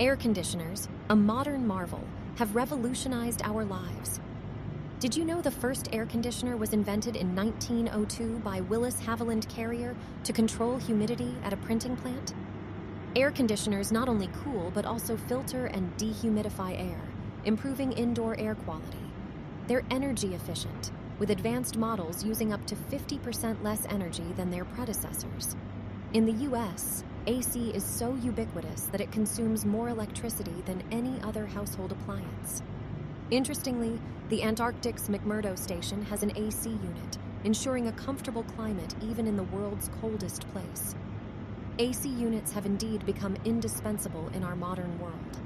Air conditioners, a modern marvel, have revolutionized our lives. Did you know the first air conditioner was invented in 1902 by Willis Haviland Carrier to control humidity at a printing plant? Air conditioners not only cool but also filter and dehumidify air, improving indoor air quality. They're energy efficient, with advanced models using up to 50% less energy than their predecessors. In the US, AC is so ubiquitous that it consumes more electricity than any other household appliance. Interestingly, the Antarctic's McMurdo Station has an AC unit, ensuring a comfortable climate even in the world's coldest place. AC units have indeed become indispensable in our modern world.